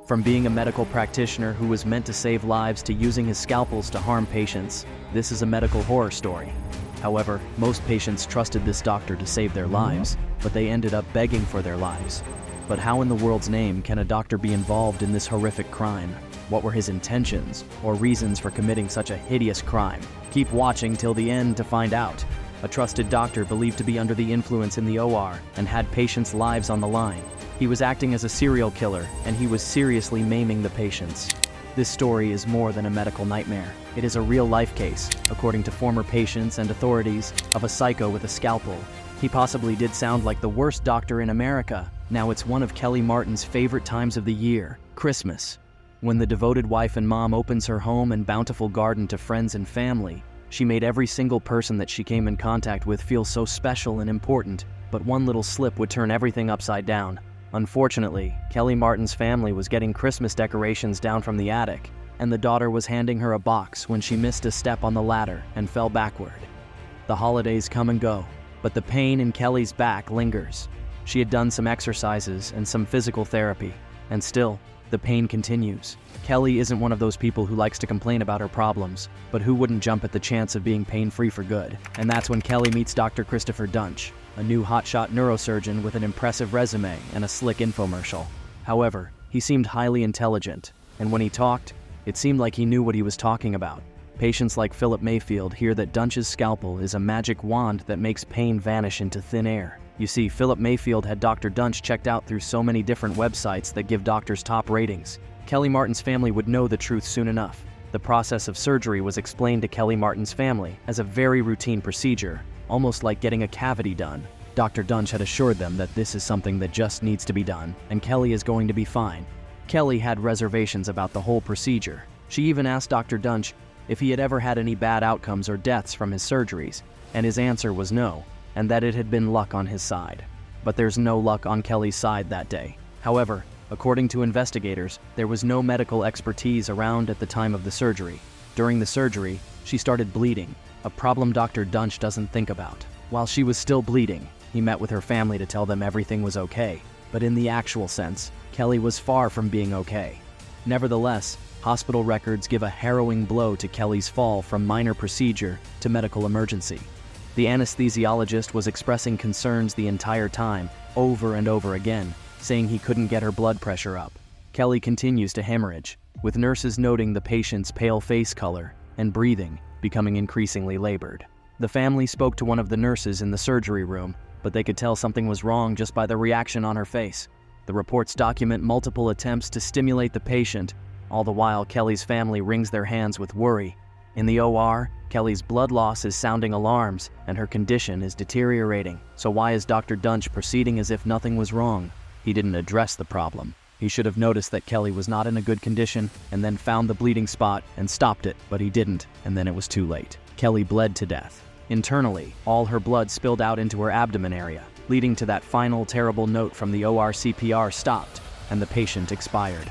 From being a medical practitioner who was meant to save lives to using his scalpels to harm patients, this is a medical horror story. However, most patients trusted this doctor to save their lives, but they ended up begging for their lives. But how in the world's name can a doctor be involved in this horrific crime? What were his intentions or reasons for committing such a hideous crime? Keep watching till the end to find out. A trusted doctor believed to be under the influence in the OR and had patients' lives on the line. He was acting as a serial killer, and he was seriously maiming the patients. This story is more than a medical nightmare. It is a real-life case, according to former patients and authorities, of a psycho with a scalpel. He possibly did sound like the worst doctor in America. Now it's one of Kelly Martin's favorite times of the year, Christmas. When the devoted wife and mom opens her home and bountiful garden to friends and family, she made every single person that she came in contact with feel so special and important, but one little slip would turn everything upside down. Unfortunately, Kelly Martin's family was getting Christmas decorations down from the attic, and the daughter was handing her a box when she missed a step on the ladder and fell backward. The holidays come and go, but the pain in Kelly's back lingers. She had done some exercises and some physical therapy, and still, the pain continues. Kelly isn't one of those people who likes to complain about her problems, but who wouldn't jump at the chance of being pain-free for good? And that's when Kelly meets Dr. Christopher Duntsch, a new hotshot neurosurgeon with an impressive resume and a slick infomercial. However, he seemed highly intelligent, and when he talked, it seemed like he knew what he was talking about. Patients like Philip Mayfield hear that Duntsch's scalpel is a magic wand that makes pain vanish into thin air. You see, Philip Mayfield had Dr. Duntsch checked out through so many different websites that give doctors top ratings. Kelly Martin's family would know the truth soon enough. The process of surgery was explained to Kelly Martin's family as a very routine procedure, almost like getting a cavity done. Dr. Duntsch had assured them that this is something that just needs to be done, and Kelly is going to be fine. Kelly had reservations about the whole procedure. She even asked Dr. Duntsch if he had ever had any bad outcomes or deaths from his surgeries, and his answer was no, and that it had been luck on his side. But there's no luck on Kelly's side that day. However, according to investigators, there was no medical expertise around at the time of the surgery. During the surgery, she started bleeding, a problem Dr. Duntsch doesn't think about. While she was still bleeding, he met with her family to tell them everything was okay. But in the actual sense, Kelly was far from being okay. Nevertheless, hospital records give a harrowing blow to Kelly's fall from minor procedure to medical emergency. The anesthesiologist was expressing concerns the entire time, over and over again, saying he couldn't get her blood pressure up. Kelly continues to hemorrhage, with nurses noting the patient's pale face color and breathing becoming increasingly labored. The family spoke to one of the nurses in the surgery room, but they could tell something was wrong just by the reaction on her face. The reports document multiple attempts to stimulate the patient, all the while Kelly's family wrings their hands with worry. In the OR, Kelly's blood loss is sounding alarms, and her condition is deteriorating. So why is Dr. Duntsch proceeding as if nothing was wrong? He didn't address the problem. He should have noticed that Kelly was not in a good condition and then found the bleeding spot and stopped it, but he didn't, and then it was too late. Kelly bled to death. Internally, all her blood spilled out into her abdomen area, leading to that final terrible note from the OR CPR stopped, and the patient expired.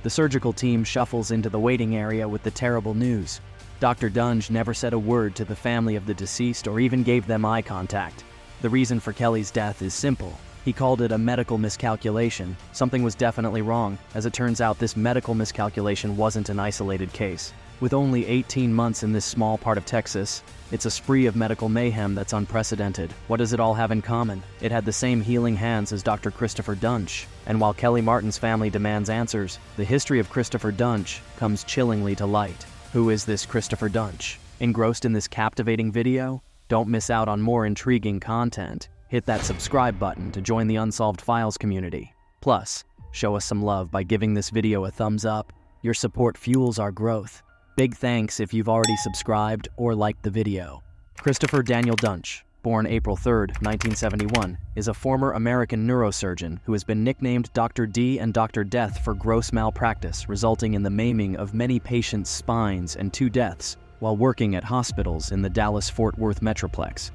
The surgical team shuffles into the waiting area with the terrible news. Dr. Duntsch never said a word to the family of the deceased or even gave them eye contact. The reason for Kelly's death is simple. He called it a medical miscalculation. Something was definitely wrong. As it turns out, this medical miscalculation wasn't an isolated case. With only 18 months in this small part of Texas, it's a spree of medical mayhem that's unprecedented. What does it all have in common? It had the same healing hands as Dr. Christopher Duntsch. And while Kelly Martin's family demands answers, the history of Christopher Duntsch comes chillingly to light. Who is this Christopher Duntsch? Engrossed in this captivating video? Don't miss out on more intriguing content. Hit that subscribe button to join the Unsolved Files community. Plus, show us some love by giving this video a thumbs up. Your support fuels our growth. Big thanks if you've already subscribed or liked the video. Christopher Daniel Duntsch, born April 3, 1971, is a former American neurosurgeon who has been nicknamed Dr. D and Dr. Death for gross malpractice, resulting in the maiming of many patients' spines and 2 deaths while working at hospitals in the Dallas-Fort Worth Metroplex.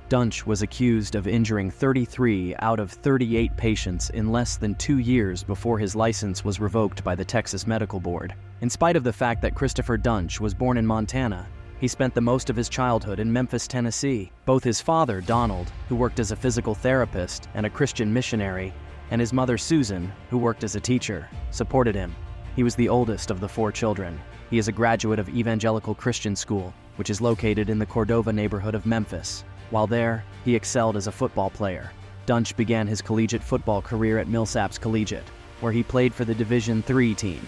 Duntsch was accused of injuring 33 out of 38 patients in less than 2 years before his license was revoked by the Texas Medical Board. In spite of the fact that Christopher Duntsch was born in Montana, he spent the most of his childhood in Memphis, Tennessee. Both his father, Donald, who worked as a physical therapist and a Christian missionary, and his mother Susan, who worked as a teacher, supported him. He was the oldest of the 4 children. He is a graduate of Evangelical Christian School, which is located in the Cordova neighborhood of Memphis. While there, he excelled as a football player. Duntsch began his collegiate football career at Millsaps Collegiate, where he played for the Division III team.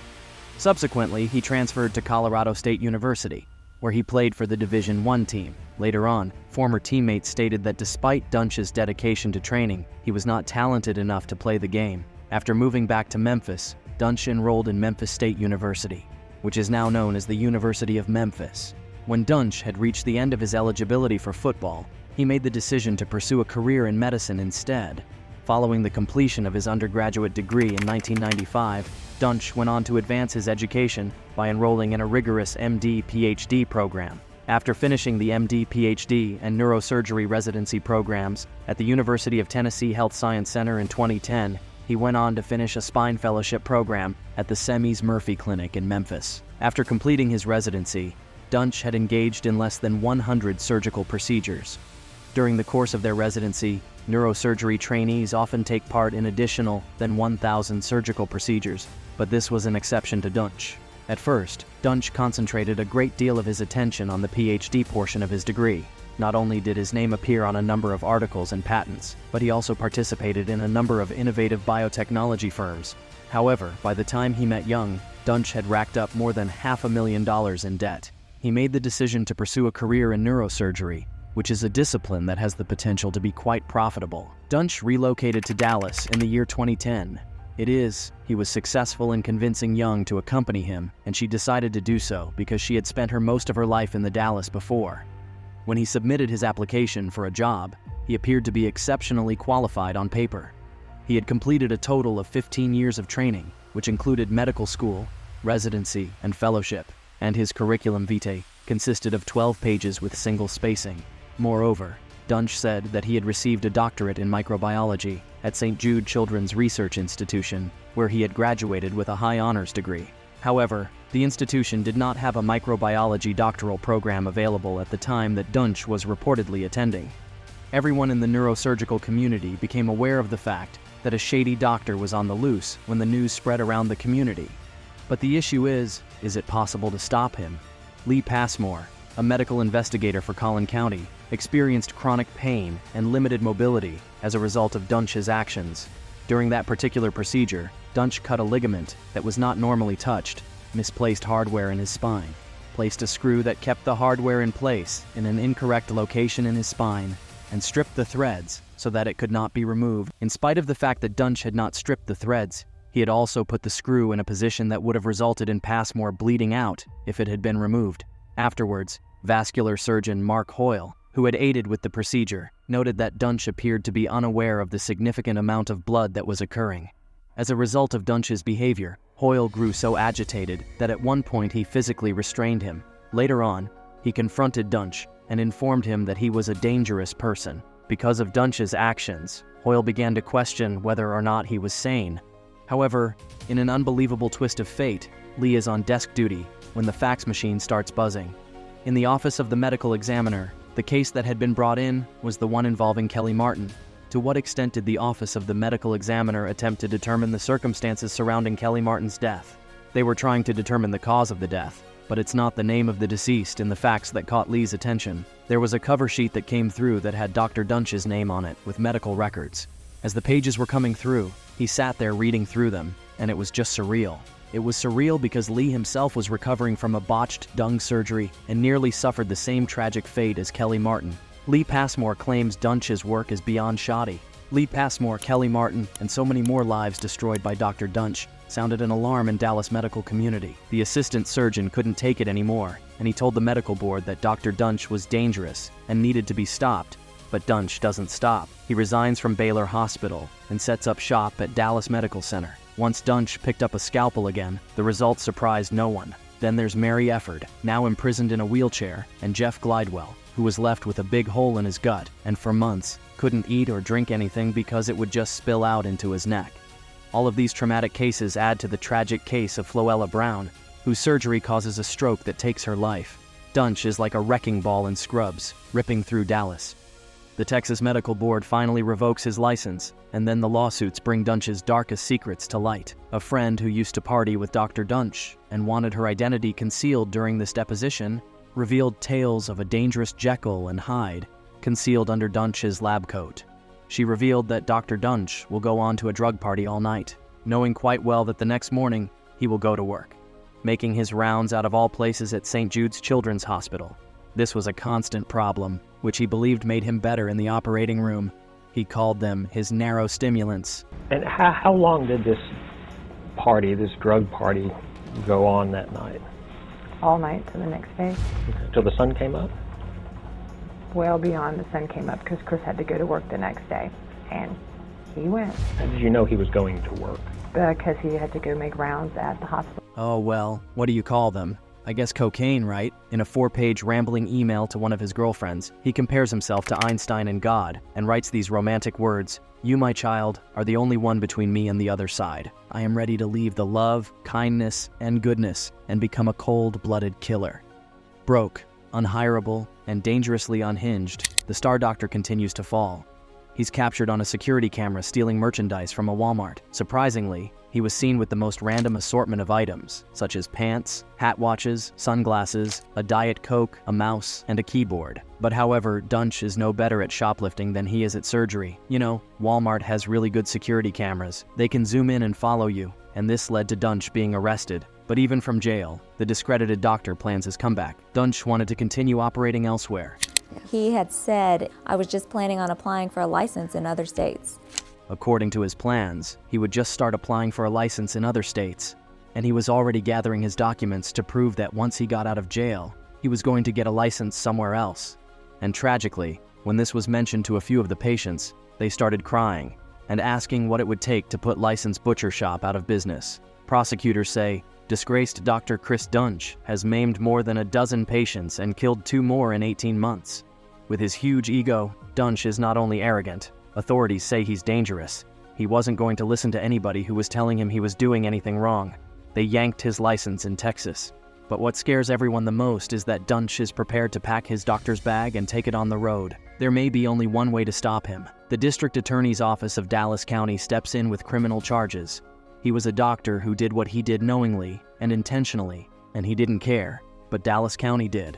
Subsequently, he transferred to Colorado State University, where he played for the Division I team. Later on, former teammates stated that despite Duntsch's dedication to training, he was not talented enough to play the game. After moving back to Memphis, Duntsch enrolled in Memphis State University, which is now known as the University of Memphis. When Duntsch had reached the end of his eligibility for football, he made the decision to pursue a career in medicine instead. Following the completion of his undergraduate degree in 1995, Duntsch went on to advance his education by enrolling in a rigorous MD-PhD program. After finishing the MD-PhD and neurosurgery residency programs at the University of Tennessee Health Science Center in 2010, he went on to finish a spine fellowship program at the Semes Murphy Clinic in Memphis. After completing his residency, Duntsch had engaged in less than 100 surgical procedures. During the course of their residency, neurosurgery trainees often take part in additional than 1,000 surgical procedures, but this was an exception to Duntsch. At first, Duntsch concentrated a great deal of his attention on the PhD portion of his degree. Not only did his name appear on a number of articles and patents, but he also participated in a number of innovative biotechnology firms. However, by the time he met Young, Duntsch had racked up more than $500,000 in debt. He made the decision to pursue a career in neurosurgery, which is a discipline that has the potential to be quite profitable. Duntsch relocated to Dallas in the year 2010. He was successful in convincing Young to accompany him, and she decided to do so because she had spent most of her life in the Dallas before. When he submitted his application for a job, he appeared to be exceptionally qualified on paper. He had completed a total of 15 years of training, which included medical school, residency, and fellowship, and his curriculum vitae consisted of 12 pages with single spacing. Moreover, Duntsch said that he had received a doctorate in microbiology at St. Jude Children's Research Institution, where he had graduated with a high honors degree. However, the institution did not have a microbiology doctoral program available at the time that Duntsch was reportedly attending. Everyone in the neurosurgical community became aware of the fact that a shady doctor was on the loose when the news spread around the community. But the issue is it possible to stop him? Lee Passmore, a medical investigator for Collin County, experienced chronic pain and limited mobility as a result of Duntsch's actions. During that particular procedure, Duntsch cut a ligament that was not normally touched, misplaced hardware in his spine, placed a screw that kept the hardware in place in an incorrect location in his spine, and stripped the threads so that it could not be removed. In spite of the fact that Duntsch had not stripped the threads, he had also put the screw in a position that would have resulted in Passmore bleeding out if it had been removed. Afterwards, vascular surgeon Mark Hoyle, who had aided with the procedure, noted that Duntsch appeared to be unaware of the significant amount of blood that was occurring. As a result of Duntsch's behavior, Hoyle grew so agitated that at one point he physically restrained him. Later on, he confronted Duntsch and informed him that he was a dangerous person. Because of Duntsch's actions, Hoyle began to question whether or not he was sane. However, in an unbelievable twist of fate, Lee is on desk duty when the fax machine starts buzzing. In the office of the medical examiner, the case that had been brought in was the one involving Kelly Martin. To what extent did the office of the medical examiner attempt to determine the circumstances surrounding Kelly Martin's death? They were trying to determine the cause of the death, but it's not the name of the deceased in the fax that caught Lee's attention. There was a cover sheet that came through that had Dr. Duntsch's name on it with medical records. As the pages were coming through, he sat there reading through them, and it was just surreal. It was surreal because Lee himself was recovering from a botched dung surgery and nearly suffered the same tragic fate as Kelly Martin. Lee Passmore claims Duntsch's work is beyond shoddy. Lee Passmore, Kelly Martin, and so many more lives destroyed by Dr. Duntsch sounded an alarm in Dallas medical community. The assistant surgeon couldn't take it anymore, and he told the medical board that Dr. Duntsch was dangerous and needed to be stopped. But Duntsch doesn't stop. He resigns from Baylor Hospital and sets up shop at Dallas Medical Center. Once Duntsch picked up a scalpel again, the results surprised no one. Then there's Mary Efford, now imprisoned in a wheelchair, and Jeff Glidewell, who was left with a big hole in his gut and for months couldn't eat or drink anything because it would just spill out into his neck. All of these traumatic cases add to the tragic case of Floella Brown, whose surgery causes a stroke that takes her life. Duntsch is like a wrecking ball in Scrubs, ripping through Dallas. The Texas Medical Board finally revokes his license, and then the lawsuits bring Duntsch's darkest secrets to light. A friend who used to party with Dr. Duntsch and wanted her identity concealed during this deposition revealed tales of a dangerous Jekyll and Hyde concealed under Duntsch's lab coat. She revealed that Dr. Duntsch will go on to a drug party all night, knowing quite well that the next morning he will go to work, making his rounds out of all places at St. Jude's Children's Hospital. This was a constant problem, which he believed made him better in the operating room. He called them his narrow stimulants. And how long did this party, this drug party, go on that night? All night to the next day. Till the sun came up? Well beyond the sun came up because Chris had to go to work the next day. And he went. How did you know he was going to work? Because he had to go make rounds at the hospital. Oh well, what do you call them? I guess cocaine, right? In a 4-page rambling email to one of his girlfriends, he compares himself to Einstein and God and writes these romantic words: "You, my child, are the only one between me and the other side. I am ready to leave the love, kindness, and goodness and become a cold-blooded killer." Broke, unhireable, and dangerously unhinged, the Star Doctor continues to fall. He's captured on a security camera stealing merchandise from a Walmart. Surprisingly, he was seen with the most random assortment of items, such as pants, hat watches, sunglasses, a Diet Coke, a mouse, and a keyboard. But however, Duntsch is no better at shoplifting than he is at surgery. You know, Walmart has really good security cameras. They can zoom in and follow you, and this led to Duntsch being arrested. But even from jail, the discredited doctor plans his comeback. Duntsch wanted to continue operating elsewhere. He had said, "I was just planning on applying for a license in other states." According to his plans, he would just start applying for a license in other states, and he was already gathering his documents to prove that once he got out of jail, he was going to get a license somewhere else. And tragically, when this was mentioned to a few of the patients, they started crying and asking what it would take to put licensed butcher shop out of business. Prosecutors say, disgraced Dr. Chris Duntsch has maimed more than a dozen patients and killed 2 more in 18 months. With his huge ego, Duntsch is not only arrogant, authorities say he's dangerous. He wasn't going to listen to anybody who was telling him he was doing anything wrong. They yanked his license in Texas. But what scares everyone the most is that Duntsch is prepared to pack his doctor's bag and take it on the road. There may be only one way to stop him. The district attorney's office of Dallas County steps in with criminal charges. He was a doctor who did what he did knowingly and intentionally, and he didn't care, but Dallas County did.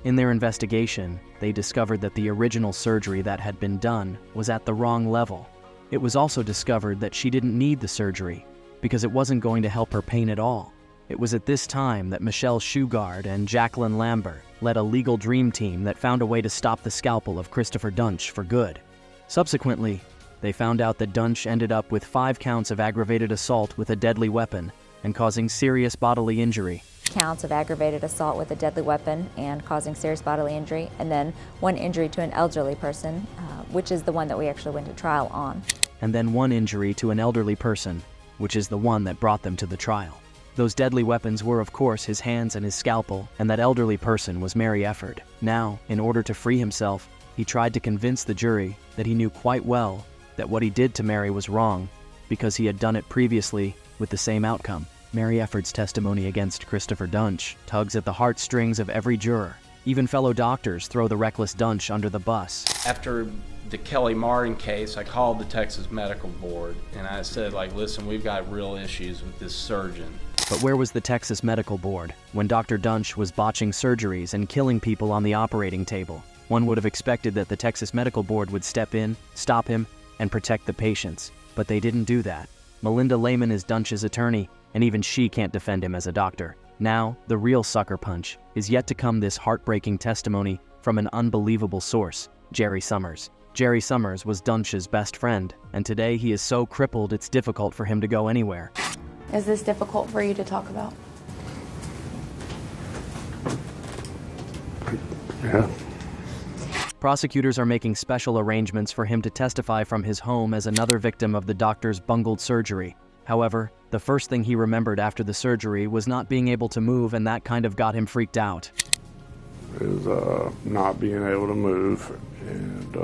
In their investigation, they discovered that the original surgery that had been done was at the wrong level. It was also discovered that she didn't need the surgery because it wasn't going to help her pain at all. It was at this time that Michelle Shugard and Jacqueline Lambert led a legal dream team that found a way to stop the scalpel of Christopher Duntsch for good. Subsequently, they found out that Duntsch ended up with 5 counts of aggravated assault with a deadly weapon and causing serious bodily injury. Counts of aggravated assault with a deadly weapon and causing serious bodily injury, and then 1 injury to an elderly person, which is the one that we actually went to trial on. And then 1 injury to an elderly person, which is the one that brought them to the trial. Those deadly weapons were, of course, his hands and his scalpel, and that elderly person was Mary Efford. Now, in order to free himself, he tried to convince the jury that he knew quite well that what he did to Mary was wrong because he had done it previously with the same outcome. Mary Efford's testimony against Christopher Duntsch tugs at the heartstrings of every juror. Even fellow doctors throw the reckless Duntsch under the bus. After the Kelly Martin case, I called the Texas Medical Board and I said, listen, we've got real issues with this surgeon. But where was the Texas Medical Board when Dr. Duntsch was botching surgeries and killing people on the operating table? One would have expected that the Texas Medical Board would step in, stop him, and protect the patients. But they didn't do that. Melinda Lehman is Duntsch's attorney, and even she can't defend him as a doctor. Now, the real sucker punch is yet to come, this heartbreaking testimony from an unbelievable source, Jerry Summers. Jerry Summers was Duntsch's best friend, and today he is so crippled it's difficult for him to go anywhere. Is this difficult for you to talk about? Yeah. Prosecutors are making special arrangements for him to testify from his home as another victim of the doctor's bungled surgery. However, the first thing he remembered after the surgery was not being able to move, and that kind of got him freaked out. Is not being able to move, and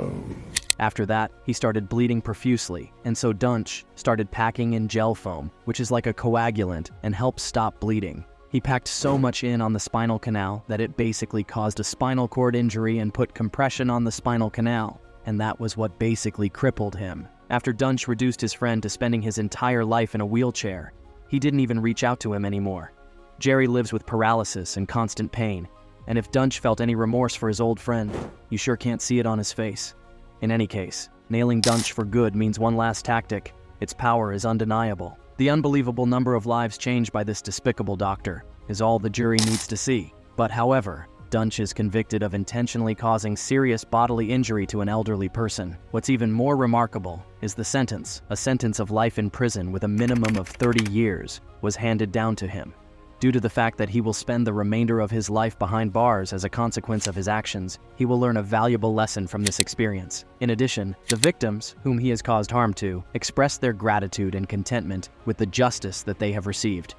After that, he started bleeding profusely, and so Duntsch started packing in gel foam, which is like a coagulant and helps stop bleeding. He packed so much in on the spinal canal that it basically caused a spinal cord injury and put compression on the spinal canal. and that was what basically crippled him. After Duntsch reduced his friend to spending his entire life in a wheelchair, he didn't even reach out to him anymore. Jerry lives with paralysis and constant pain, and if Duntsch felt any remorse for his old friend, you sure can't see it on his face. In any case, nailing Duntsch for good means one last tactic. Its power is undeniable. The unbelievable number of lives changed by this despicable doctor is all the jury needs to see. But however, Duntsch is convicted of intentionally causing serious bodily injury to an elderly person. What's even more remarkable is the sentence. A sentence of life in prison with a minimum of 30 years was handed down to him. Due to the fact that he will spend the remainder of his life behind bars as a consequence of his actions, he will learn a valuable lesson from this experience. In addition, the victims, whom he has caused harm to, express their gratitude and contentment with the justice that they have received.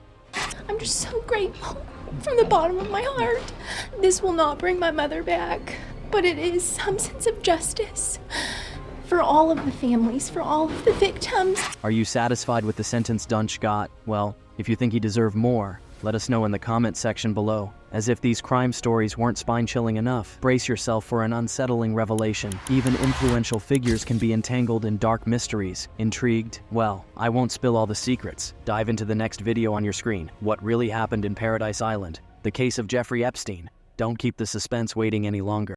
I'm just so grateful from the bottom of my heart. This will not bring my mother back, but it is some sense of justice for all of the families, for all of the victims. Are you satisfied with the sentence Duntsch got? Well, if you think he deserved more, let us know in the comment section below. As if these crime stories weren't spine-chilling enough, brace yourself for an unsettling revelation. Even influential figures can be entangled in dark mysteries. Intrigued? Well, I won't spill all the secrets. Dive into the next video on your screen. What really happened in Paradise Island? The case of Jeffrey Epstein. Don't keep the suspense waiting any longer.